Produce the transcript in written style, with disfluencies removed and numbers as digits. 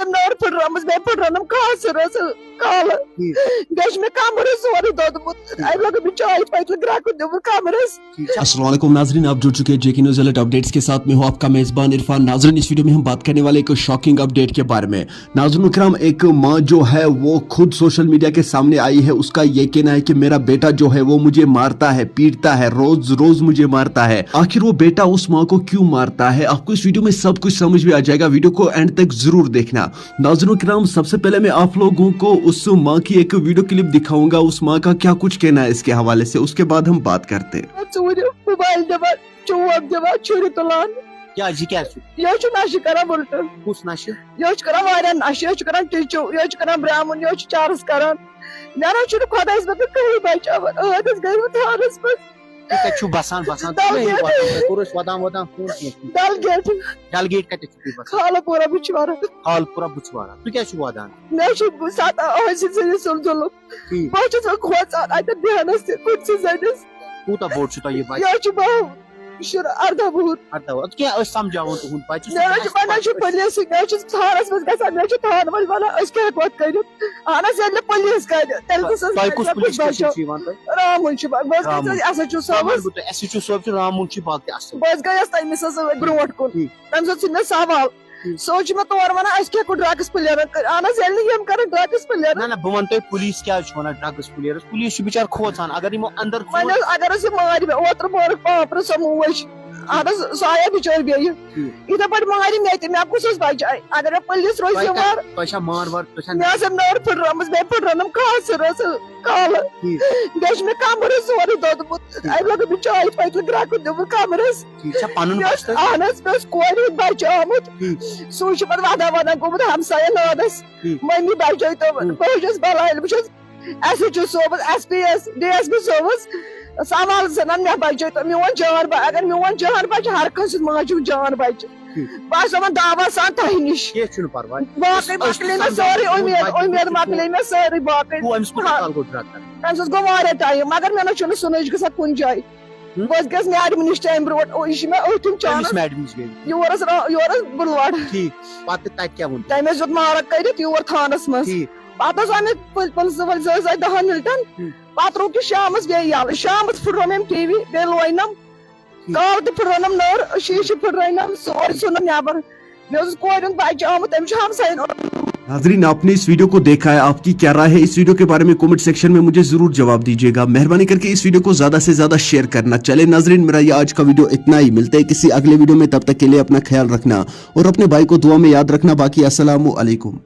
Nezem nor pırramız ben pırranım kasırası kalı. Geç me kamerası var dodumut. Ay logo bir çay faytlı grakun dövür kamerası. अस्सलाम वालेकुम नाजरीन, आप जुड़ चुके हैं जेके न्यूज़ अलर्ट अपडेट्स के साथ। मैं हूं आपका मेज़बान इरफान। नाजरीन, इस वीडियो में हम बात करने वाले एक शॉकिंग अपडेट के बारे में। नाज़रीन इकराम, एक माँ जो है वो खुद सोशल मीडिया के सामने आई है। उसका ये कहना है कि मेरा बेटा जो है वो मुझे मारता है, पीटता है, रोज रोज मुझे मारता है। आखिर वो बेटा उस माँ को क्यों मारता है, आपको इस वीडियो में सब कुछ समझ में आ जाएगा। वीडियो को एंड तक जरूर देखना। नाज़रीन इकराम, सबसे पहले मैं आप लोगों को उस माँ की एक वीडियो क्लिप दिखाऊंगा, उस माँ का क्या कुछ कहना है इसके हवाले से, उसके बाद हम बात करते हैं। मोबाइल दबा चुवब दबा छुरी तुलान क्या जी क्या यो छु नशे करन बुलटन कुछ नशे यो छु करन वारिया नशे यो छु करन टिचु यो छु करन ब्राह्मण यो छु चारस करन मेरा छु खुदाइस बत कहीं बचावन अदस गई थारस पर कछु बसान पूरा वदाम फोन दल गेट कते छु बस खाला पूरा बिछवारा तू क्या छु वदान मैं छु सात आवाज से सुलझलो बाच तो खोचा आते ध्यान से कुछ से जदस तू तो बोर्ड छु ये भाई यो छु बहु शुर अर्धा बहुत क्या समझावन तो हुन पाछ मैं छु बना छु पुलिस मैं छु थारस में गसा मैं छु थार में वाला इसके हकवत कर आना से पुलिस कर तेल को ताई कुछ पुलिस छु वन रामुन छु बस ऐसा छु सबस ऐसे छु सब छु रामुन छु बात अस बस गयस ताई मिस ब्रोट को तम से सवाल सोच में तोर वना इसके को ड्रग्स प्लेयर आना जेल नहीं हम कर ड्रग्स प्लेयर ना बमन तो पुलिस क्या छु वना ड्रग्स प्लेयर पुलिस बिचार खोचान अगर इमो अंदर मैंने अगर से मार में ओत्र मोर पापर समूह आधा साया बिचार गई इधर पर मारी मैं आपको सोच भाई जाए अगर पुलिस रोज से मार पैसा मार मैं सब नर फिर रमस मैं फिर रनम खास रस काल देश में कामरस वाली दो आई लोग बिचार पैसे ग्राहक दो कामरस अच्छा पानुन बस आनस बस कोई बच्चा आमुत सोच पर वादा को हम साया नादस मनी बच्चा तो बहुत बाला है ऐसे जो सोबत एसपीएस डीएसपी सोबत सवाल सनन मे बच्चे तो मोन जान अगर मोन जान बच्चे हर कस माजू जान बच्चे बस हम दावा सान तह निश ये छु परवाह बाकी मकले में सारी उम्मीद मकले में सारी बाकी तू अमस को कॉल को ड्रग कंस गो वारे टाइम मगर मैं छु सुनज गसा कुन जाय बस गस मे एडमिनिस्ट्रेशन टाइम ब्रोट ओ इश में ओ तुम चान में एडमिनिस्ट्रेशन योरस बुलवाड़ ठीक बात तक क्या हुन टाइम जो मारक कर योर थानस में पाता साने पुलिस वाले दह मिनटन पात रोक शाम गई शाम फुटम टीवी बे लोनम काल तो फुटम नर शीश फुटम सोरी सुन नबर मे कोर बच्चे आमुत तम हमसाइन। नाजरीन, आपने इस वीडियो को देखा है, आपकी क्या राय है इस वीडियो के बारे में कमेंट सेक्शन में मुझे जरूर जवाब दीजिएगा। मेहरबानी करके इस वीडियो को ज्यादा से ज्यादा शेयर करना। चले नाजरीन, मेरा ये आज का वीडियो इतना ही। मिलते हैं किसी अगले वीडियो में, तब तक के लिए अपना ख्याल रखना और अपने भाई को दुआ में याद रखना। बाकी अस्सलामु अलैकुम।